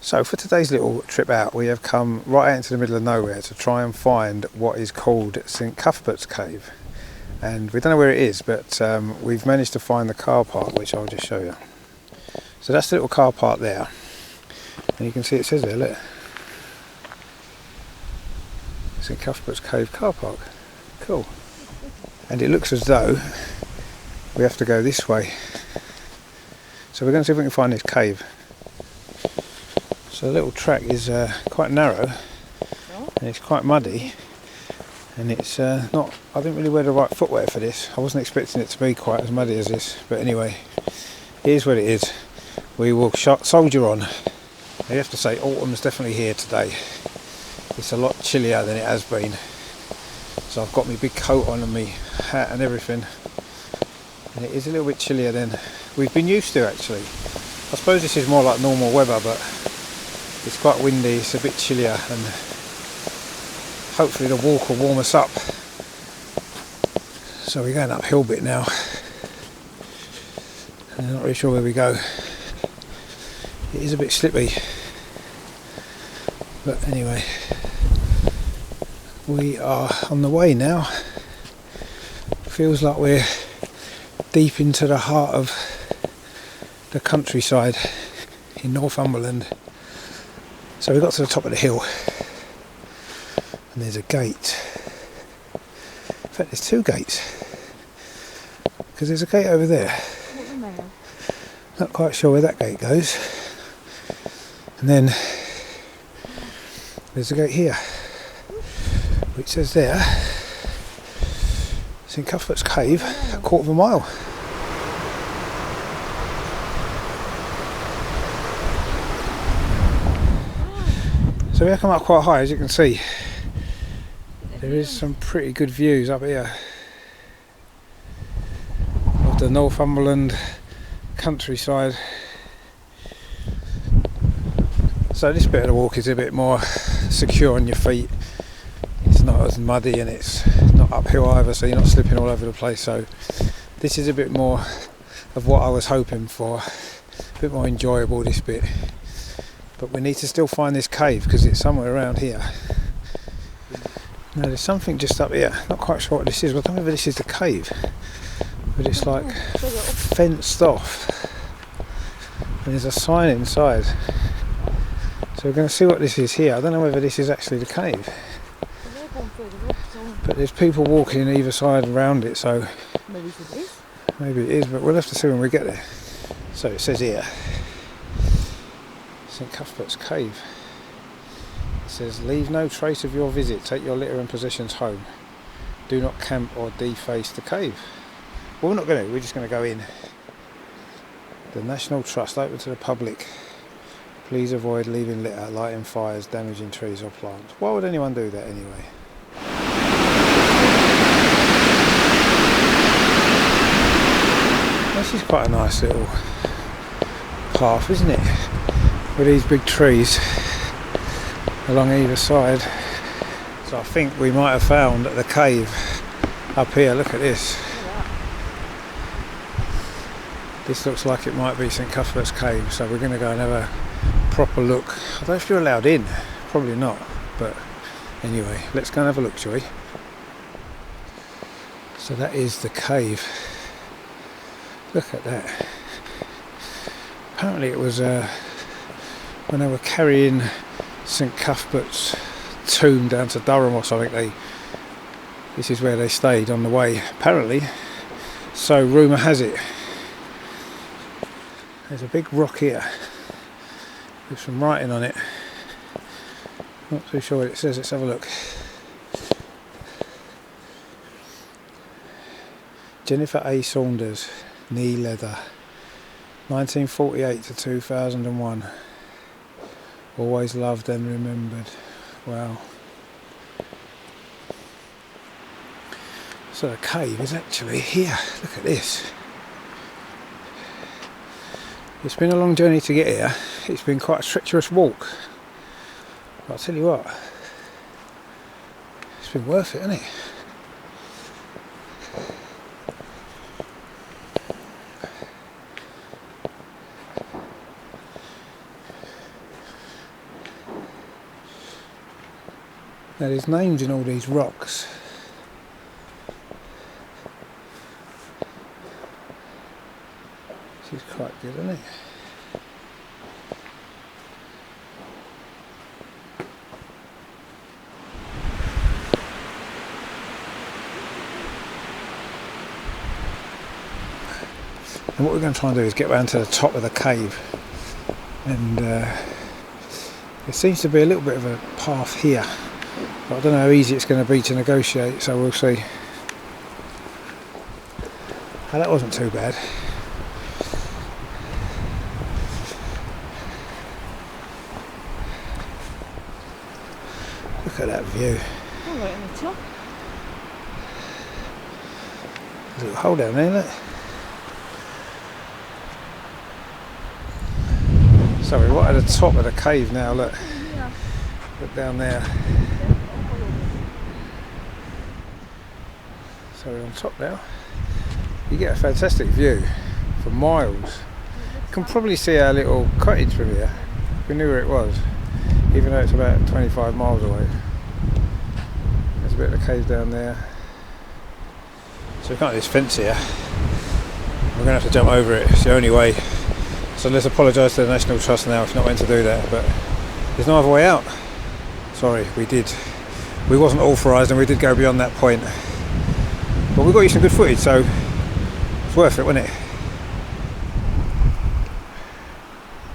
So for today's little trip out, we have come right out into the middle of nowhere to try and find what is called St Cuthbert's cave. And we don't know where it is, but we've managed to find the car park, which I'll just show you. So that's the little car park there. And you can see it says there, look. St Cuthbert's Cave car park. Cool. And it looks as though we have to go this way. So we're going to see if we can find this cave. So the little track is quite narrow and it's quite muddy, and it's not, I didn't really wear the right footwear for this. I wasn't expecting it to be quite as muddy as this, but anyway, here's what it is. We will soldier on. You have to say autumn's definitely here today. It's a lot chillier than it has been. So I've got my big coat on and my hat and everything, and it is a little bit chillier than we've been used to actually. I suppose this is more like normal weather, but it's quite windy, it's a bit chillier, and hopefully the walk will warm us up. So we're going uphill a bit now. I'm not really sure where we go. It is a bit slippy. But anyway, we are on the way now. Feels like we're deep into the heart of the countryside in Northumberland. So we got to the top of the hill and there's a gate. In fact, there's two gates, because there's a gate over there. Not quite sure where that gate goes. And then there's a gate here, which says there, St Cuthbert's Cave, a quarter of a mile. So we have come up quite high, as you can see. There is some pretty good views up here of the Northumberland countryside. So this bit of the walk is a bit more secure on your feet. It's not as muddy and it's not uphill either, so you're not slipping all over the place. So this is a bit more of what I was hoping for, a bit more enjoyable, this bit. But we need to still find this cave because it's somewhere around here. Now there's something just up here, not quite sure what this is. I don't know if this is the cave, but it's like fenced off and there's a sign inside. So we're going to see what this is here. I don't know whether this is actually the cave, but there's people walking either side around it, so maybe it is, but we'll have to see when we get there. So it says here, St Cuthbert's Cave. It says, leave no trace of your visit, take your litter and possessions home. Do not camp or deface the cave. Well, we're not going to, we're just going to go in. The National Trust, open to the public. Please avoid leaving litter, lighting fires, damaging trees or plants. Why would anyone do that anyway? This is quite a nice little path, isn't it? With these big trees along either side. So I think we might have found the cave up here. Look at this. This looks like it might be St Cuthbert's Cave, so we're going to go and have a proper look. I don't know if you're allowed in, probably not, but anyway, let's go and have a look, shall we? So that is the cave. Look at that. Apparently it was when they were carrying St Cuthbert's tomb down to Durham or something, this is where they stayed on the way, apparently. So rumour has it. There's a big rock here with some writing on it. Not too sure what it says, let's have a look. Jennifer A. Saunders, knee leather, 1948 to 2001. Always loved and remembered. Wow. So the cave is actually here. Look at this. It's been a long journey to get here. It's been quite a treacherous walk. But I'll tell you what, it's been worth it, hasn't it? Now there's names in all these rocks. This is quite good, isn't it? And what we're going to try and do is get round to the top of the cave, and there seems to be a little bit of a path here, but I don't know how easy it's going to be to negotiate, so we'll see. Oh, that wasn't too bad. Look at that view. Oh, right on the top. There's a little hole down there, isn't it? So we're right at the top of the cave now, look. Yeah. Look down there. So we're on top now. You get a fantastic view for miles. You can probably see our little cottage from here. We knew where it was, even though it's about 25 miles away. There's a bit of the cave down there. So we've got this fence here. We're going to have to jump over it. It's the only way. So let's apologise to the National Trust now if you're not meant to do that, but there's no other way out. Sorry, we wasn't authorised and we did go beyond that point. But we got you some good footage, so it's worth it, wasn't it?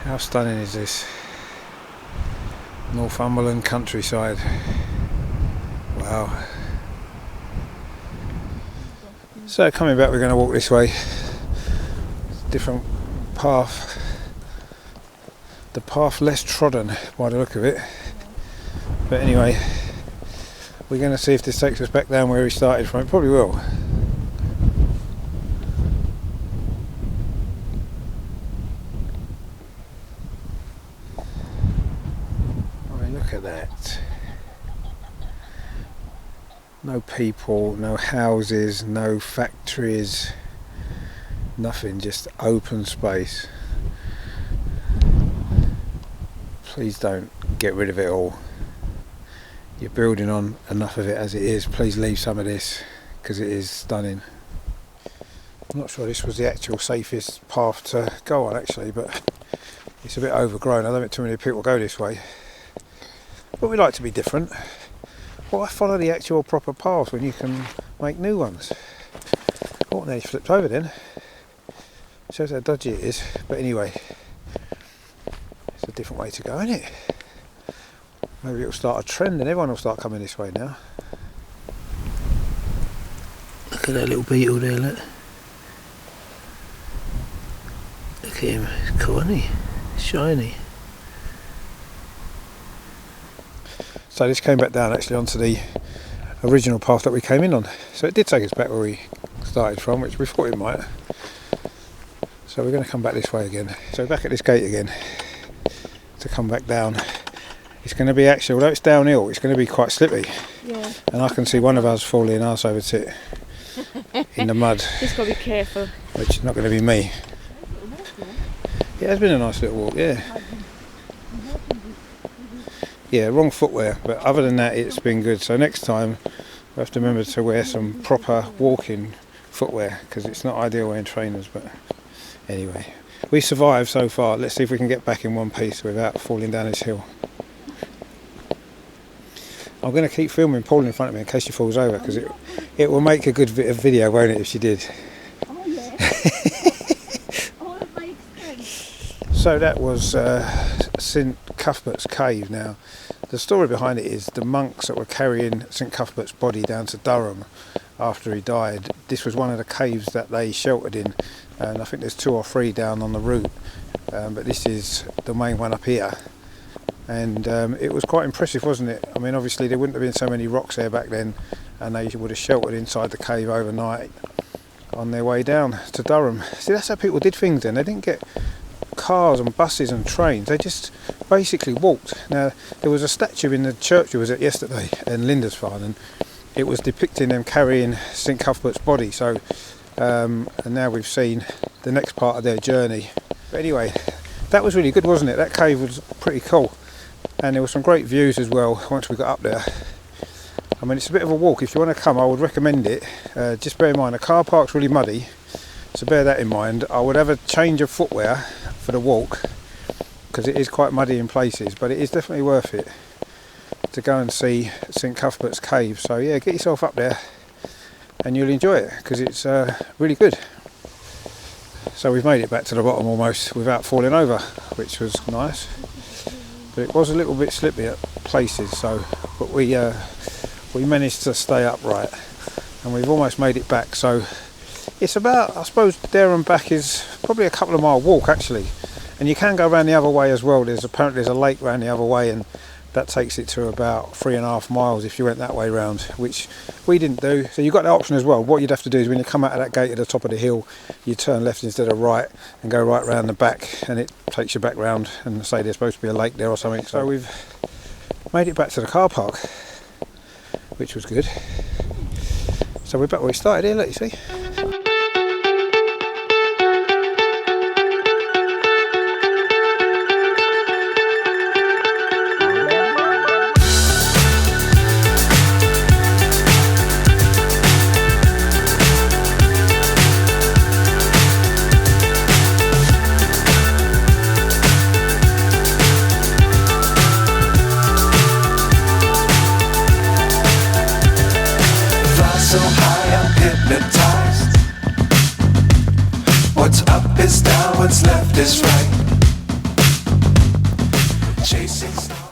How stunning is this? Northumberland countryside. Wow. So coming back, we're going to walk this way. Different path. The path less trodden by the look of it. But anyway, we're going to see if this takes us back down where we started from. It probably will. I mean, look at that. No people, no houses, no factories, nothing, just open space. Please don't get rid of it all. You're building on enough of it as it is. Please leave some of this, because it is stunning. I'm not sure this was the actual safest path to go on actually, but it's a bit overgrown. I don't think too many people go this way. But we like to be different. Why follow the actual proper path when you can make new ones? Oh, now he flipped over then. Shows how dodgy it is. But anyway, it's a different way to go, isn't it? Maybe it'll start a trend and everyone will start coming this way now. Look at that little beetle there, look. Look at him, he's cool, isn't he? Shiny. So this came back down actually onto the original path that we came in on. So it did take us back where we started from, which we thought it might. So we're going to come back this way again. So back at this gate again to come back down. It's going to be actually, although it's downhill, it's going to be quite slippy. Yeah. And I can see one of us falling arse over tit in the mud. Just got to be careful. Which is not going to be me. Yeah, it's been a nice little walk, yeah. Yeah, wrong footwear, but other than that it's been good. So next time we have to remember to wear some proper walking footwear, because it's not ideal wearing trainers. But anyway, we survived so far. Let's see if we can get back in one piece without falling down this hill. I'm going to keep filming Paul in front of me in case she falls over, because it will make a good video, won't it, if she did. Oh yeah. Oh, that makes sense. So that was St Cuthbert'S cave. Now the story behind it is the monks that were carrying St Cuthbert's body down to Durham after he died. This was one of the caves that they sheltered in, and I think there's 2 or 3 down on the route, but this is the main one up here. And it was quite impressive, wasn't it? I mean, obviously there wouldn't have been so many rocks there back then, and they would have sheltered inside the cave overnight on their way down to Durham. See, that's how people did things then. They didn't get cars and buses and trains, they just basically walked. Now there was a statue in the church we was at yesterday in Lindisfarne, and it was depicting them carrying St Cuthbert's body. So and now we've seen the next part of their journey. But anyway, that was really good, wasn't it? That cave was pretty cool, and there were some great views as well once we got up there. I mean, it's a bit of a walk. If you want to come, I would recommend it. Just bear in mind, the car park's really muddy, so bear that in mind. I would have a change of footwear for the walk, because it is quite muddy in places, but it is definitely worth it to go and see St Cuthbert's Cave. So yeah, get yourself up there and you'll enjoy it, because it's really good. So we've made it back to the bottom almost without falling over, which was nice, but it was a little bit slippy at places, so but we managed to stay upright and we've almost made it back. So it's about, I suppose there and back is probably a couple of mile walk actually, and you can go around the other way as well. There's a lake around the other way, and that takes it to about 3.5 miles if you went that way round, which we didn't do. So you've got that option as well. What you'd have to do is when you come out of that gate at the top of the hill, you turn left instead of right and go right round the back, and it takes you back round, and say there's supposed to be a lake there or something. So we've made it back to the car park, which was good. So we're back where we started here, look, you see. So high I'm hypnotized. What's up is down, what's left is right. Chasing stars.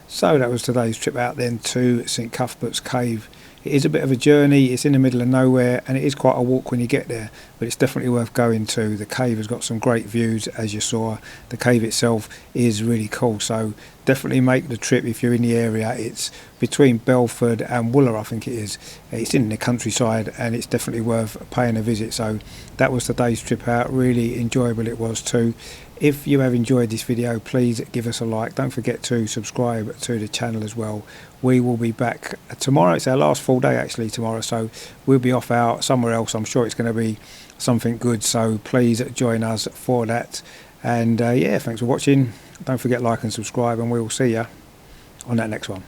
So that was today's trip out then to St Cuthbert's Cave. It is a bit of a journey, it's in the middle of nowhere, and it is quite a walk when you get there, but it's definitely worth going to. The cave has got some great views, as you saw. The cave itself is really cool, so definitely make the trip if you're in the area. It's between Belford and Wooler, I think it is. It's in the countryside and it's definitely worth paying a visit. So that was today's trip out. Really enjoyable it was too. If you have enjoyed this video, please give us a like. Don't forget to subscribe to the channel as well. We will be back tomorrow. It's our last full day actually tomorrow, so we'll be off out somewhere else. I'm sure it's going to be something good, so please join us for that. And yeah, thanks for watching. Don't forget like and subscribe, and we will see you on that next one.